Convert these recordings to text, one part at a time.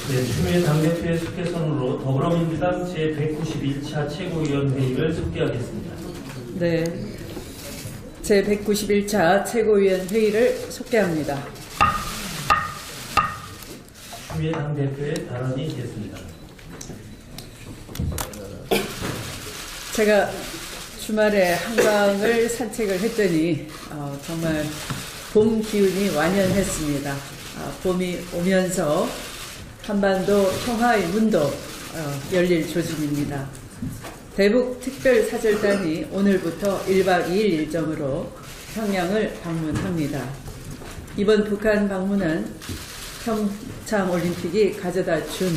네, 추미애 당대표의 속개선으로 더불어민주당 제191차 최고위원회의를 속개하겠습니다. 네, 제191차 최고위원회의를 속개합니다. 추미애 당대표의 발언이 있겠습니다. 제가 주말에 한강을 산책을 했더니 정말 봄 기운이 완연했습니다. 봄이 오면서 한반도 평화의 문도 열릴 조짐입니다. 대북 특별사절단이 오늘부터 1박 2일 일정으로 평양을 방문합니다. 이번 북한 방문은 평창올림픽이 가져다 준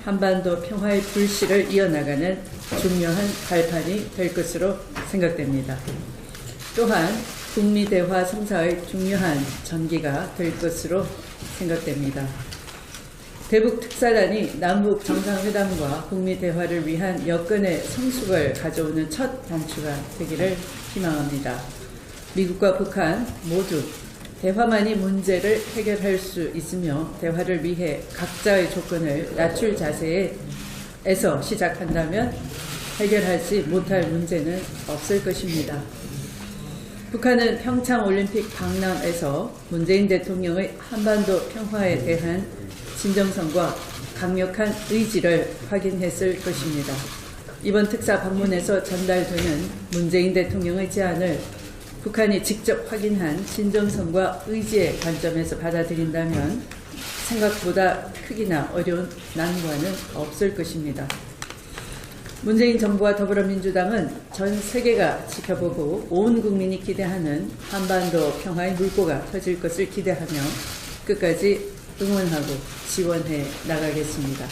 한반도 평화의 불씨를 이어나가는 중요한 발판이 될 것으로 생각됩니다. 또한 북미 대화 성사의 중요한 전기가 될 것으로 생각됩니다. 대북 특사단이 남북 정상회담과 북미 대화를 위한 여건의 성숙을 가져오는 첫 단추가 되기를 희망합니다. 미국과 북한 모두 대화만이 문제를 해결할 수 있으며 대화를 위해 각자의 조건을 낮출 자세에서 시작한다면 해결하지 못할 문제는 없을 것입니다. 북한은 평창올림픽 박람회에서 문재인 대통령의 한반도 평화에 대한 진정성과 강력한 의지를 확인했을 것입니다. 이번 특사 방문에서 전달되는 문재인 대통령의 제안을 북한이 직접 확인한 진정성과 의지의 관점에서 받아들인다면 생각보다 크기나 어려운 난관은 없을 것입니다. 문재인 정부와 더불어민주당은 전 세계가 지켜보고 온 국민이 기대하는 한반도 평화의 물꼬가 터질 것을 기대하며 끝까지 응원하고 지원해 나가겠습니다.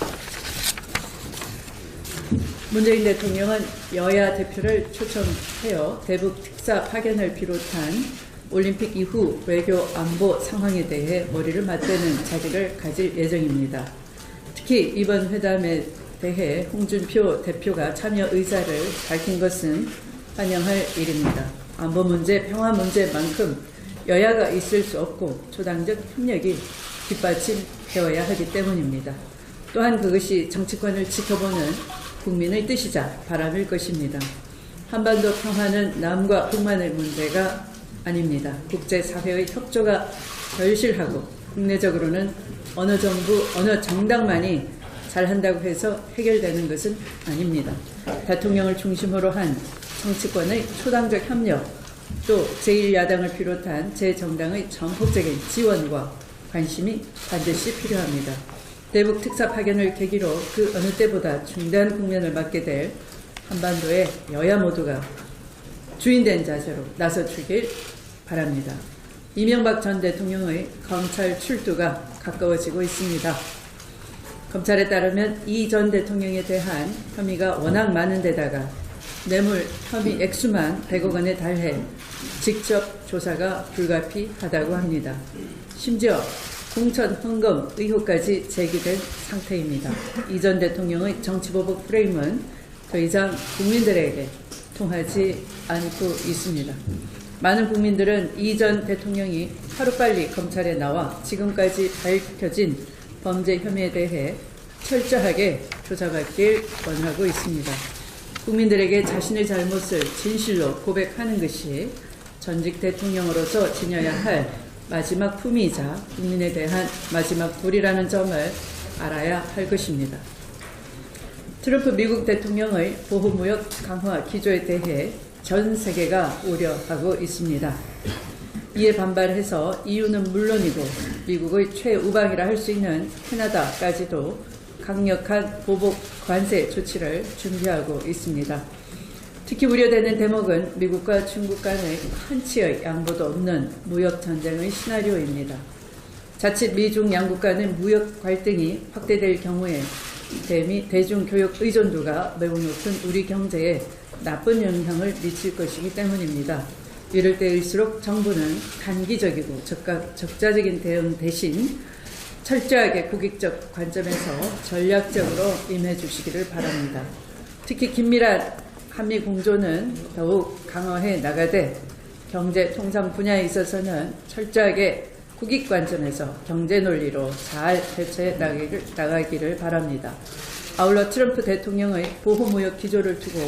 문재인 대통령은 여야 대표를 초청하여 대북 특사 파견을 비롯한 올림픽 이후 외교 안보 상황에 대해 머리를 맞대는 자리를 가질 예정입니다. 특히 이번 회담에 대해 홍준표 대표가 참여 의사를 밝힌 것은 환영할 일입니다. 안보 문제, 평화 문제만큼 여야가 있을 수 없고 초당적 협력이 뒷받침되어야 하기 때문입니다. 또한 그것이 정치권을 지켜보는 국민의 뜻이자 바람일 것입니다. 한반도 평화는 남과 북만의 문제가 아닙니다. 국제사회의 협조가 절실하고 국내적으로는 어느 정부, 어느 정당만이 잘한다고 해서 해결되는 것은 아닙니다. 대통령을 중심으로 한 정치권의 초당적 협력, 또 제1야당을 비롯한 제 정당의 전폭적인 지원과 관심이 반드시 필요합니다. 대북 특사 파견을 계기로 그 어느 때보다 중대한 국면을 맞게 될 한반도의 여야 모두가 주인된 자세로 나서주길 바랍니다. 이명박 전 대통령의 검찰 출두가 가까워지고 있습니다. 검찰에 따르면 이 전 대통령에 대한 혐의가 워낙 많은 데다가 뇌물 혐의 액수만 100억 원에 달해 직접 조사가 불가피하다고 합니다. 심지어 공천 헌금 의혹까지 제기된 상태입니다. 이 전 대통령의 정치보복 프레임은 더 이상 국민들에게 통하지 않고 있습니다. 많은 국민들은 이 전 대통령이 하루빨리 검찰에 나와 지금까지 밝혀진 범죄 혐의에 대해 철저하게 조사받길 원하고 있습니다. 국민들에게 자신의 잘못을 진실로 고백하는 것이 전직 대통령으로서 지녀야 할 마지막 품위이자 국민에 대한 마지막 도리라는 점을 알아야 할 것입니다. 트럼프 미국 대통령의 보호무역 강화 기조에 대해 전 세계가 우려하고 있습니다. 이에 반발해서 EU는 물론이고 미국의 최우방이라 할 수 있는 캐나다까지도 강력한 보복 관세 조치를 준비하고 있습니다. 특히 우려되는 대목은 미국과 중국 간의 한치의 양보도 없는 무역 전쟁의 시나리오입니다. 자칫 미중 양국 간의 무역 갈등이 확대될 경우에 대중교육 의존도가 매우 높은 우리 경제에 나쁜 영향을 미칠 것이기 때문입니다. 이럴 때일수록 정부는 단기적이고 적자적인 대응 대신 철저하게 국익적 관점에서 전략적으로 임해 주시기를 바랍니다. 특히 긴밀한 한미 공조는 더욱 강화해 나가되 경제 통상 분야에 있어서는 철저하게 국익 관점에서 경제 논리로 잘 대처해 나가기를 바랍니다. 아울러 트럼프 대통령의 보호무역 기조를 두고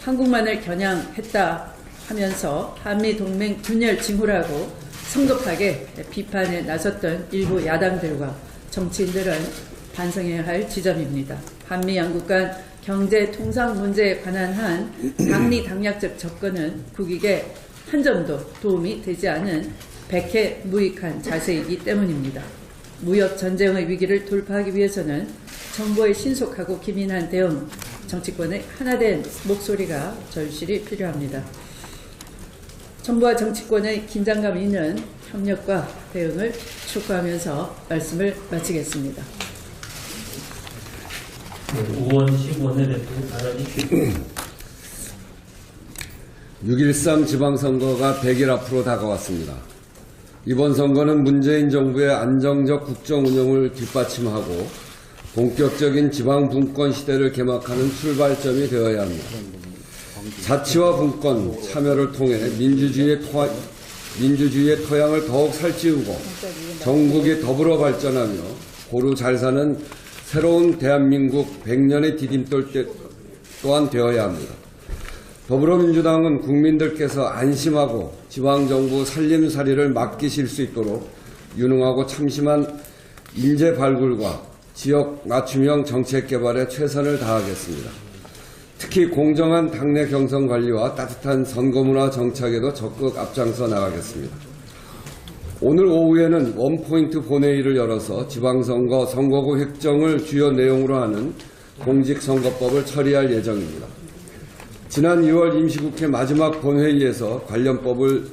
한국만을 겨냥했다 하면서 한미 동맹 균열 징후라고 성급하게 비판에 나섰던 일부 야당들과 정치인들은 반성해야 할 지점입니다. 한미 양국 간 경제 통상 문제에 관한 한 당리 당략적 접근은 국익에 한 점도 도움이 되지 않은 백해무익한 자세이기 때문입니다. 무역 전쟁의 위기를 돌파하기 위해서는 정부의 신속하고 기민한 대응, 정치권의 하나된 목소리가 절실히 필요합니다. 정부와 정치권의 긴장감 있는 협력과 대응을 촉구하면서 말씀을 마치겠습니다. 우원식 원내대표 발언이 있겠습니다. 6.13 지방선거가 100일 앞으로 다가왔습니다. 이번 선거는 문재인 정부의 안정적 국정 운영을 뒷받침하고 본격적인 지방 분권 시대를 개막하는 출발점이 되어야 합니다. 자치와 분권, 참여를 통해 민주주의의 토양을 더욱 살찌우고 전국이 더불어 발전하며 고루 잘 사는 새로운 대한민국 100년의 디딤돌 또한 되어야 합니다. 더불어민주당은 국민들께서 안심하고 지방정부 살림살이를 맡기실 수 있도록 유능하고 참심한 인재 발굴과 지역 맞춤형 정책 개발에 최선을 다하겠습니다. 특히 공정한 당내 경선 관리와 따뜻한 선거문화 정착에도 적극 앞장서 나가겠습니다. 오늘 오후에는 원포인트 본회의를 열어서 지방선거 선거구 획정을 주요 내용으로 하는 공직선거법을 처리할 예정입니다. 지난 2월 임시국회 마지막 본회의에서 관련 법을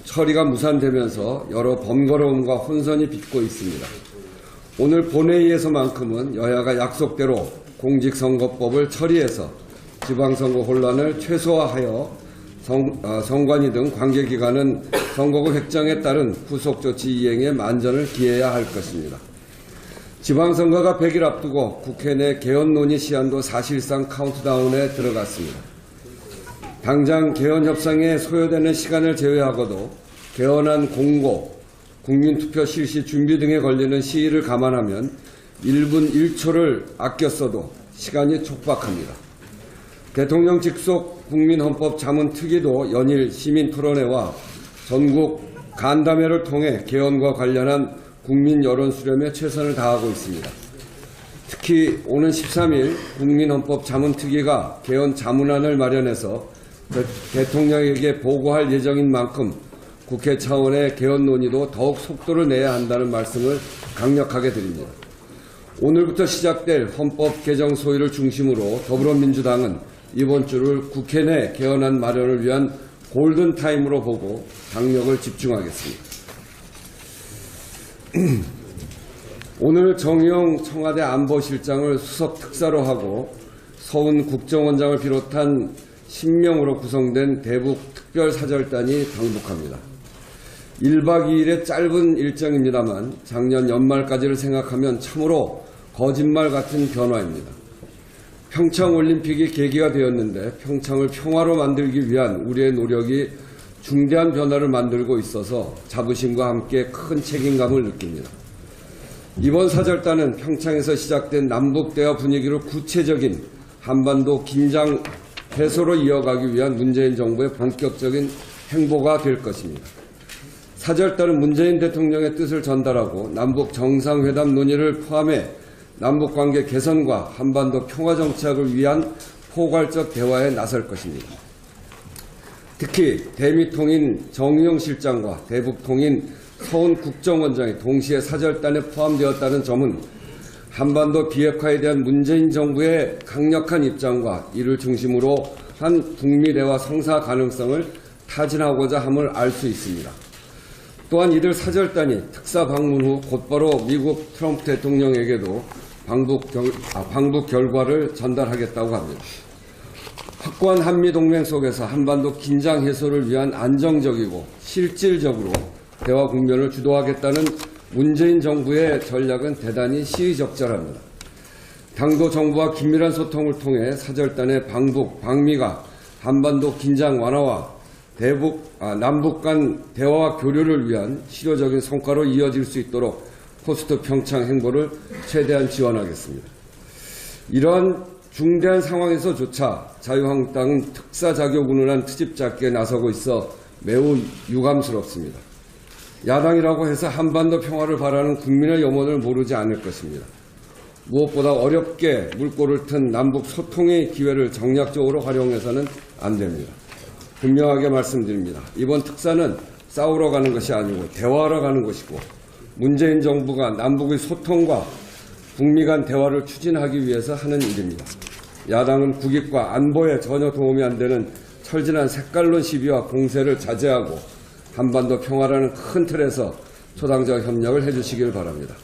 처리가 무산되면서 여러 번거로움과 혼선이 빚고 있습니다. 오늘 본회의에서만큼은 여야가 약속대로 공직선거법을 처리해서 지방선거 혼란을 최소화하여 선관위 등 관계기관은 선거구 획정에 따른 후속조치 이행에 만전을 기해야 할 것입니다. 지방선거가 100일 앞두고 국회 내 개헌 논의 시한도 사실상 카운트다운에 들어갔습니다. 당장 개헌 협상에 소요되는 시간을 제외하고도 개헌안 공고, 국민투표 실시 준비 등에 걸리는 시일을 감안하면 1분 1초를 아껴 써도 시간이 촉박합니다. 대통령 직속 국민헌법자문특위도 연일 시민토론회와 전국 간담회를 통해 개헌과 관련한 국민 여론 수렴에 최선을 다하고 있습니다. 특히 오는 13일 국민헌법자문특위가 개헌 자문안을 마련해서 대통령에게 보고할 예정인 만큼 국회 차원의 개헌 논의도 더욱 속도를 내야 한다는 말씀을 강력하게 드립니다. 오늘부터 시작될 헌법 개정 소위를 중심으로 더불어민주당은 이번 주를 국회 내 개헌안 마련을 위한 골든타임으로 보고 당력을 집중하겠습니다. 오늘 정의용 청와대 안보실장을 수석 특사로 하고 서훈 국정원장을 비롯한 10명으로 구성된 대북 특별사절단이 방북합니다. 1박 2일의 짧은 일정입니다만 작년 연말까지를 생각하면 참으로 거짓말 같은 변화입니다. 평창올림픽이 계기가 되었는데 평창을 평화로 만들기 위한 우리의 노력이 중대한 변화를 만들고 있어서 자부심과 함께 큰 책임감을 느낍니다. 이번 사절단은 평창에서 시작된 남북대화 분위기를 구체적인 한반도 긴장 해소로 이어가기 위한 문재인 정부의 본격적인 행보가 될 것입니다. 사절단은 문재인 대통령의 뜻을 전달하고 남북 정상회담 논의를 포함해 남북관계 개선과 한반도 평화 정착을 위한 포괄적 대화에 나설 것입니다. 특히 대미통인 정의용 실장과 대북통인 서훈 국정원장이 동시에 사절단에 포함되었다는 점은 한반도 비핵화에 대한 문재인 정부의 강력한 입장과 이를 중심으로 한 북미 대화 성사 가능성을 타진하고자 함을 알 수 있습니다. 또한 이들 사절단이 특사 방문 후 곧바로 미국 트럼프 대통령에게도 방북 결과를 전달하겠다고 합니다. 확고한 한미동맹 속에서 한반도 긴장 해소를 위한 안정적이고 실질적으로 대화 국면을 주도하겠다는 문재인 정부의 전략은 대단히 시의적절합니다. 당도 정부와 긴밀한 소통을 통해 사절단의 방북, 방미가 한반도 긴장 완화와 남북 간 대화와 교류를 위한 실효적인 성과로 이어질 수 있도록 포스트 평창 행보를 최대한 지원하겠습니다. 이러한 중대한 상황에서조차 자유한국당은 특사 자격 운운한 트집 잡기에 나서고 있어 매우 유감스럽습니다. 야당이라고 해서 한반도 평화를 바라는 국민의 염원을 모르지 않을 것입니다. 무엇보다 어렵게 물꼬를 튼 남북 소통의 기회를 정략적으로 활용해서는 안 됩니다. 분명하게 말씀드립니다. 이번 특사는 싸우러 가는 것이 아니고 대화하러 가는 것이고 문재인 정부가 남북의 소통과 북미 간 대화를 추진하기 위해서 하는 일입니다. 야당은 국익과 안보에 전혀 도움이 안 되는 철진한 색깔론 시비와 공세를 자제하고 한반도 평화라는 큰 틀에서 초당적 협력을 해주시길 바랍니다.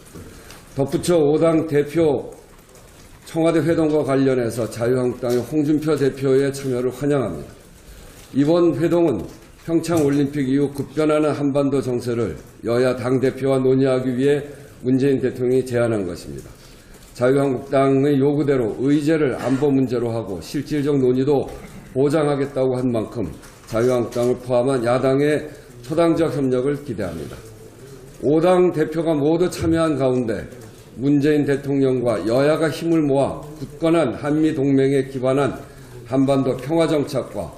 덧붙여 5당 대표 청와대 회동과 관련해서 자유한국당의 홍준표 대표의 참여를 환영합니다. 이번 회동은 평창올림픽 이후 급변하는 한반도 정세를 여야 당대표와 논의하기 위해 문재인 대통령이 제안한 것입니다. 자유한국당의 요구대로 의제를 안보 문제로 하고 실질적 논의도 보장하겠다고 한 만큼 자유한국당을 포함한 야당의 초당적 협력을 기대합니다. 5당 대표가 모두 참여한 가운데 문재인 대통령과 여야가 힘을 모아 굳건한 한미동맹에 기반한 한반도 평화정착과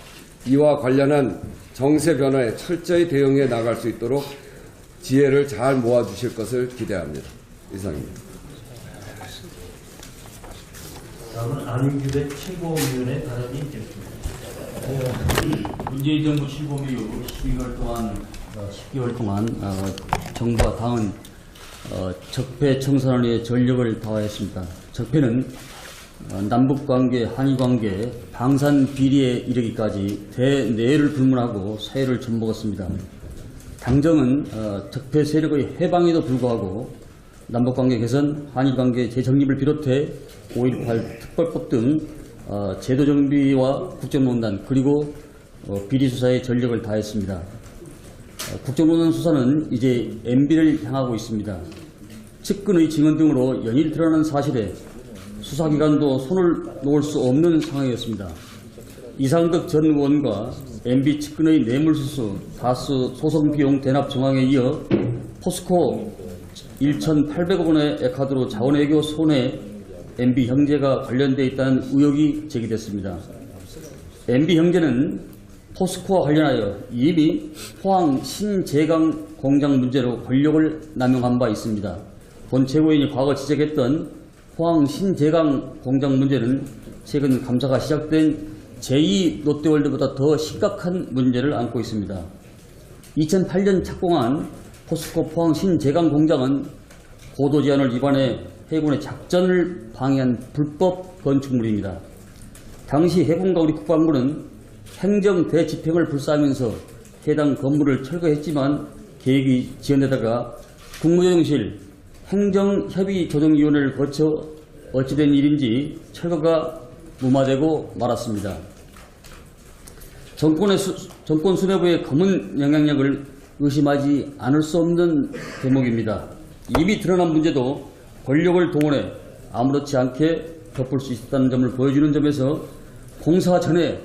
이와 관련한 정세 변화에 철저히 대응해 나갈 수 있도록 지혜를 잘 모아주실 것을 기대합니다. 이상입니다. 다음은 안규백 최고위원의 발언이 있겠습니다. 문재인 정부 출범 이후 10개월 동안 정부와 당은 적폐 청산을 위해 전력을 다하였습니다. 적폐는 남북관계, 한일관계, 방산 비리에 이르기까지 대내를 불문하고 사회를 접먹었습니다. 당정은 적폐 세력의 해방에도 불구하고 남북관계 개선, 한일관계 재정립을 비롯해 5.18 특별법 등 제도 정비와 국정농단 그리고 비리 수사에 전력을 다했습니다. 국정농단 수사는 이제 MB를 향하고 있습니다. 측근의 증언 등으로 연일 드러나는 사실에 수사기관도 손을 놓을 수 없는 상황이었습니다. 이상덕 전 의원과 MB 측근의 뇌물수수, 다수 소송비용 대납 정황에 이어 포스코 1,800억 원의 카드로 자원외교 손해 MB 형제가 관련되어 있다는 의혹이 제기됐습니다. MB 형제는 포스코와 관련하여 이미 포항 신재강 공장 문제로 권력을 남용한 바 있습니다. 본 최고위원이 과거 지적했던 포항 신재강 공장 문제는 최근 감사가 시작된 제2 롯데월드보다 더 심각한 문제를 안고 있습니다. 2008년 착공한 포스코 포항 신재강 공장은 고도 제한을 위반해 해군의 작전을 방해한 불법 건축물입니다. 당시 해군과 우리 국방부는 행정 대집행을 불사하면서 해당 건물을 철거했지만 계획이 지연되다가 국무조정실 행정협의조정위원회를 거쳐 어찌된 일인지 철거가 무마되고 말았습니다. 정권 수뇌부의 검은 영향력을 의심하지 않을 수 없는 대목입니다. 이미 드러난 문제도 권력을 동원해 아무렇지 않게 덮을 수 있다는 점을 보여주는 점에서 공사 전에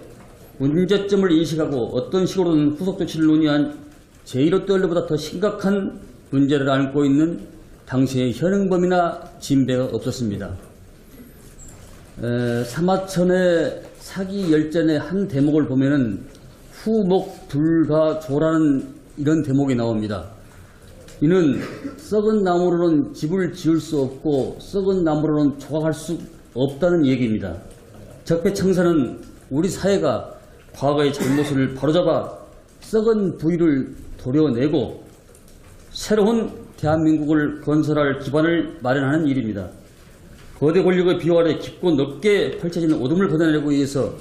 문제점을 인식하고 어떤 식으로든 후속 조치를 논의한 제1롯데월드보다 더 심각한 문제를 안고 있는 당시의 현행범이나 진배가 없었습니다. 사마천의 사기 열전의 한 대목을 보면은 후목 불가조라는 이런 대목이 나옵니다. 이는 썩은 나무로는 집을 지을 수 없고 썩은 나무로는 조각할 수 없다는 얘기입니다. 적폐청산은 우리 사회가 과거의 잘못을 바로잡아 썩은 부위를 도려내고 새로운 대한민국을 건설할 기반을 마련하는 일입니다. 거대 권력의 비호 아래 깊고 넓게 펼쳐지는 어둠을 걷어내기 위해서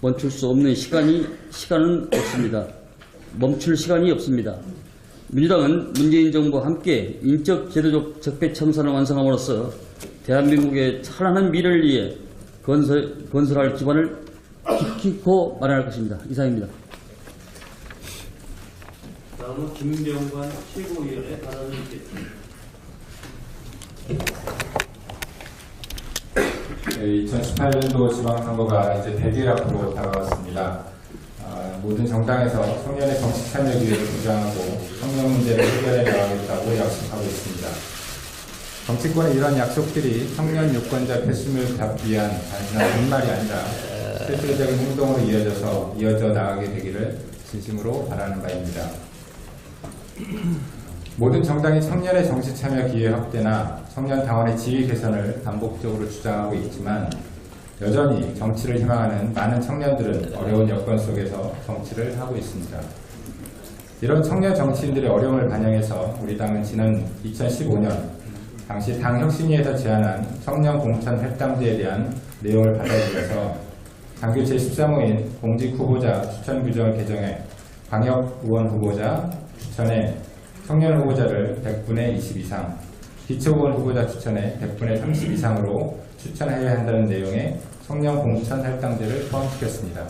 멈출 수 없는 시간은 없습니다. 멈출 시간이 없습니다. 민주당은 문재인 정부와 함께 인적 제도적 적폐 청산을 완성함으로써 대한민국의 찬란한 미래를 위해 건설할 기반을 깊고 마련할 것입니다. 이상입니다. 다음은 김병관 최고위원의 발언을 듣겠습니다. 2018년도 지방선거가 이제 100일 앞으로 다가왔습니다. 모든 정당에서 청년의 정치 참여 기회를 보장하고 청년 문제를 해결해 나가겠다고 약속하고 있습니다. 정치권의 이러한 약속들이 청년 유권자 표심을 위한 단순한 빈말이 아니라 실질적인 행동으로 이어져 나가게 되기를 진심으로 바라는 바입니다. 모든 정당이 청년의 정치 참여 기회 확대나 청년 당원의 지위 개선을 반복적으로 주장하고 있지만 여전히 정치를 희망하는 많은 청년들은 어려운 여건 속에서 정치를 하고 있습니다. 이런 청년 정치인들의 어려움을 반영해서 우리 당은 지난 2015년 당시 당 혁신위에서 제안한 청년 공천 할당제에 대한 내용을 받아들여서 당규 제13호인 공직 후보자 추천 규정을 개정해 광역 의원 후보자 추천에 청년 후보자를 100분의 20 이상, 기초의원 후보자 추천에 100분의 30 이상으로 추천해야 한다는 내용의 청년 공천 할당제를 포함시켰습니다.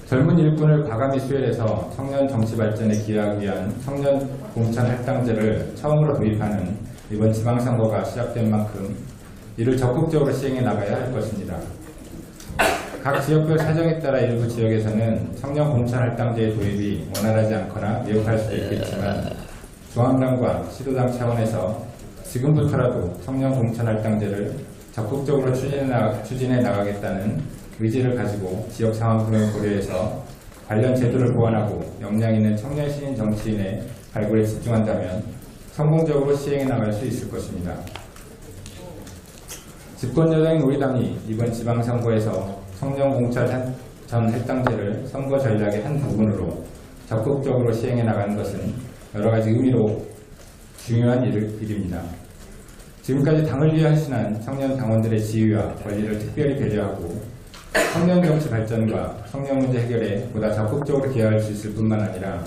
젊은 일꾼을 과감히 수혈해서 청년 정치 발전에 기여하기 위한 청년 공천 할당제를 처음으로 도입하는 이번 지방선거가 시작된 만큼 이를 적극적으로 시행해 나가야 할 것입니다. 각 지역별 사정에 따라 일부 지역에서는 청년 공천 할당제의 도입이 원활하지 않거나 미흡할 수도 있겠지만 중앙당과 시도당 차원에서 지금부터라도 청년 공천 할당제를 적극적으로 추진해 나가겠다는 의지를 가지고 지역 상황을 고려해서 관련 제도를 보완하고 역량 있는 청년 신인 정치인의 발굴에 집중한다면 성공적으로 시행해 나갈 수 있을 것입니다. 집권 여당인 우리 당이 이번 지방선거에서 청년 공천 전 할당제를 선거 전략의 한 부분으로 적극적으로 시행해 나가는 것은 여러 가지 의미로 중요한 일입니다. 지금까지 당을 위해 헌신한 청년 당원들의 지위와 권리를 특별히 배려하고 청년 정치 발전과 청년 문제 해결에 보다 적극적으로 기여할 수 있을 뿐만 아니라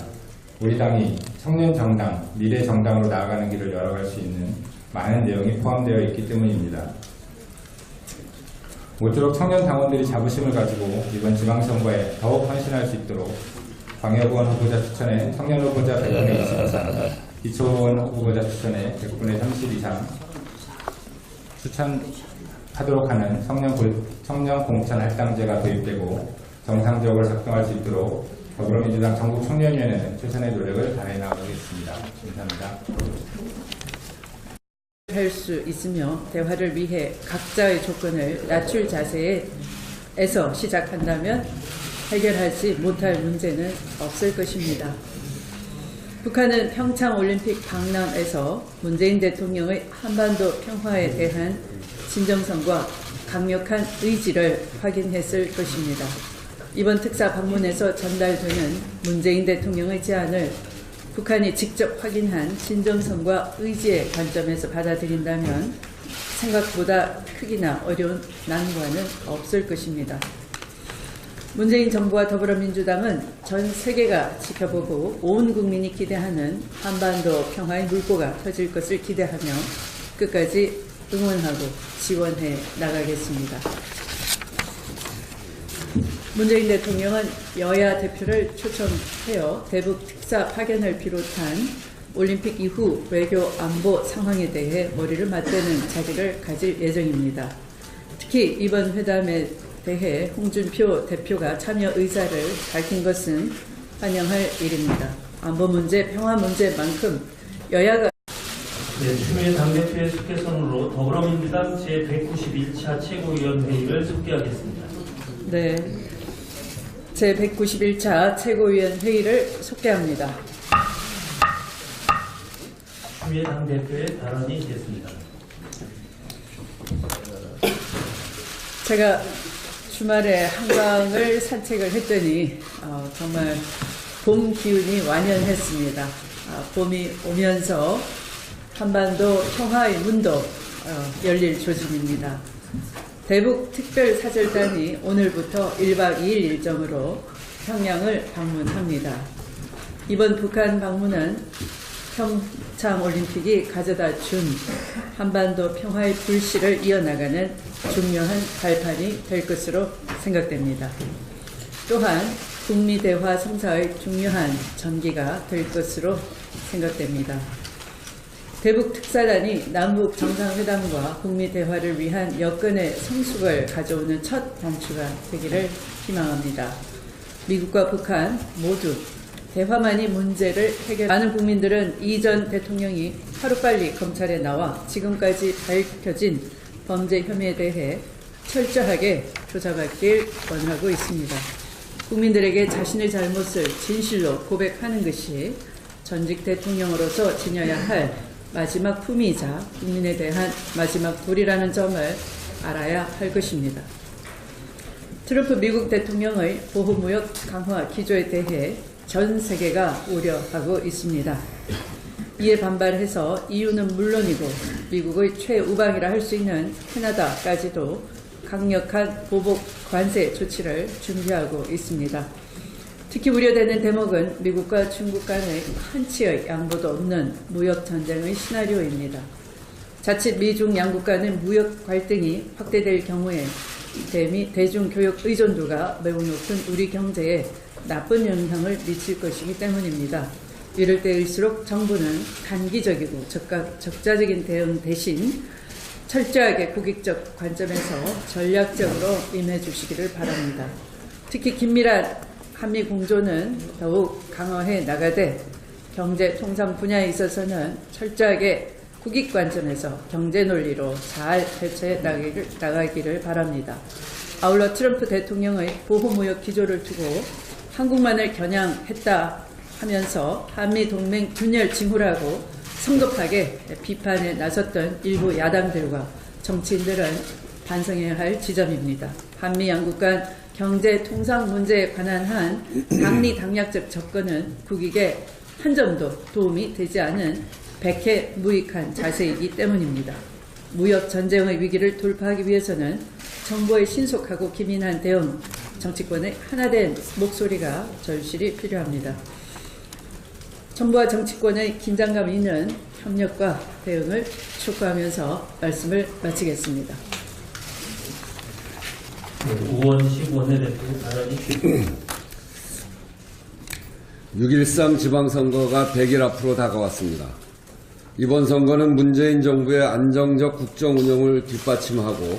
우리 당이 청년 정당, 미래 정당으로 나아가는 길을 열어갈 수 있는 많은 내용이 포함되어 있기 때문입니다. 모쪼록 청년 당원들이 자부심을 가지고 이번 지방선거에 더욱 헌신할 수 있도록 광역의원 후보자 추천에 청년 후보자 100분의 20 이상, 기초의원 후보자 추천에 100분의 30 이상 추천하도록 하는 청년 공천 할당제가 도입되고 정상적으로 작동할 수 있도록 더불어민주당 전국 청년위원회는 최선의 노력을 다해 나가겠습니다. 감사합니다. 할 수 있으며 대화를 위해 각자의 조건을 낮출 자세에서 시작한다면 해결하지 못할 문제는 없을 것입니다. 북한은 평창올림픽 방남에서 문재인 대통령의 한반도 평화에 대한 진정성과 강력한 의지를 확인했을 것입니다. 이번 특사 방문에서 전달되는 문재인 대통령의 제안을 북한이 직접 확인한 진정성과 의지의 관점에서 받아들인다면 생각보다 크기나 어려운 난관은 없을 것입니다. 문재인 정부와 더불어민주당은 전 세계가 지켜보고 온 국민이 기대하는 한반도 평화의 물꼬가 터질 것을 기대하며 끝까지 응원하고 지원해 나가겠습니다. 문재인 대통령은 여야 대표를 초청하여 대북 특사 파견을 비롯한 올림픽 이후 외교 안보 상황에 대해 머리를 맞대는 자리를 가질 예정입니다. 특히 이번 회담에 대해 홍준표 대표가 참여 의사를 밝힌 것은 환영할 일입니다. 안보 문제, 평화 문제만큼 여야가 추미애 당대표의 속개선으로 더불어민주당 제191차 최고위원회의를 속개하겠습니다. 네, 제191차 최고위원 회의를 속개합니다. 추미애 당대표의 발언이 있겠습니다. 제가 주말에 한강을 산책을 했더니 정말 봄 기운이 완연했습니다. 봄이 오면서 한반도 평화의 문도 열릴 조짐입니다. 대북 특별사절단이 오늘부터 1박 2일 일정으로 평양을 방문합니다. 이번 북한 방문은 평창올림픽이 가져다 준 한반도 평화의 불씨를 이어나가는 중요한 발판이 될 것으로 생각됩니다. 또한 북미 대화 성사의 중요한 전기가 될 것으로 생각됩니다. 대북 특사단이 남북 정상회담과 북미 대화를 위한 여건의 성숙을 가져오는 첫 단추가 되기를 희망합니다. 미국과 북한 모두 대화만이 문제를 해결. 많은 국민들은 이 전 대통령이 하루빨리 검찰에 나와 지금까지 밝혀진 범죄 혐의에 대해 철저하게 조사받길 원하고 있습니다. 국민들에게 자신의 잘못을 진실로 고백하는 것이 전직 대통령으로서 지녀야 할 마지막 품위이자 국민에 대한 마지막 도리라는 점을 알아야 할 것입니다. 트럼프 미국 대통령의 보호무역 강화 기조에 대해 전 세계가 우려하고 있습니다. 이에 반발해서 EU는 물론이고 미국의 최우방이라 할 수 있는 캐나다까지도 강력한 보복 관세 조치를 준비하고 있습니다. 특히 우려되는 대목은 미국과 중국 간의 한치의 양보도 없는 무역 전쟁의 시나리오입니다. 자칫 미중 양국 간의 무역 갈등이 확대될 경우에 대중교육 의존도가 매우 높은 우리 경제에 나쁜 영향을 미칠 것이기 때문입니다. 이럴 때일수록 정부는 단기적이고 적자적인 대응 대신 철저하게 국익적 관점에서 전략적으로 임해 주시기를 바랍니다. 특히 긴밀한 한미 공조는 더욱 강화해 나가되 경제 통상 분야에 있어서는 철저하게 국익 관점에서 경제 논리로 잘 대처해 나가기를 바랍니다. 아울러 트럼프 대통령의 보호무역 기조를 두고 한국만을 겨냥했다 하면서 한미 동맹 균열 징후라고 성급하게 비판에 나섰던 일부 야당들과 정치인들은 반성해야 할 지점입니다. 한미 양국 간 경제 통상 문제에 관한 한 당리당략적 접근은 국익에 한 점도 도움이 되지 않은 백해 무익한 자세이기 때문입니다. 무역 전쟁의 위기를 돌파하기 위해서는 정부의 신속하고 기민한 대응, 정치권의 하나된 목소리가 절실히 필요합니다. 정부와 정치권의 긴장감 있는 협력과 대응을 촉구하면서 말씀을 마치겠습니다. 우원식 원내대표 발언이 있습니다. 6.13 지방선거가 100일 앞으로 다가왔습니다. 이번 선거는 문재인 정부의 안정적 국정 운영을 뒷받침하고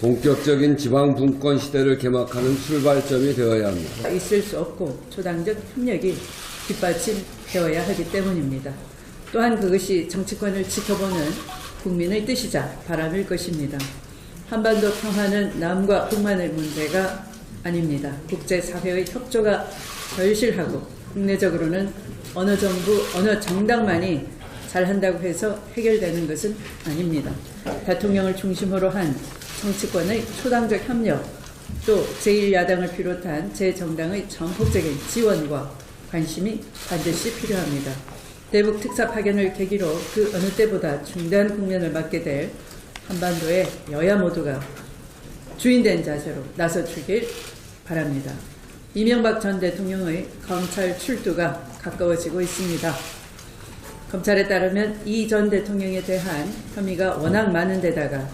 본격적인 지방 분권 시대를 개막하는 출발점이 되어야 합니다. 있을 수 없고 초당적 협력이 뒷받침되어야 하기 때문입니다. 또한 그것이 정치권을 지켜보는 국민의 뜻이자 바람일 것입니다. 한반도 평화는 남과 북만의 문제가 아닙니다. 국제사회의 협조가 절실하고 국내적으로는 어느 정부, 어느 정당만이 잘한다고 해서 해결되는 것은 아닙니다. 대통령을 중심으로 한 정치권의 초당적 협력, 또 제1야당을 비롯한 제 정당의 전폭적인 지원과 관심이 반드시 필요합니다. 대북 특사 파견을 계기로 그 어느 때보다 중대한 국면을 맞게 될 한반도의 여야 모두가 주인된 자세로 나서주길 바랍니다. 이명박 전 대통령의 검찰 출두가 가까워지고 있습니다. 검찰에 따르면 이 전 대통령에 대한 혐의가 워낙 많은 데다가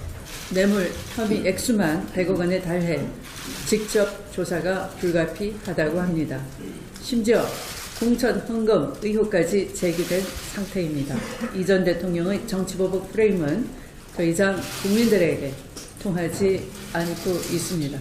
뇌물 혐의 액수만 100억 원에 달해 직접 조사가 불가피하다고 합니다. 심지어 공천 헌금 의혹까지 제기된 상태입니다. 이 전 대통령의 정치보복 프레임은 더 이상 국민들에게 통하지 않고 있습니다.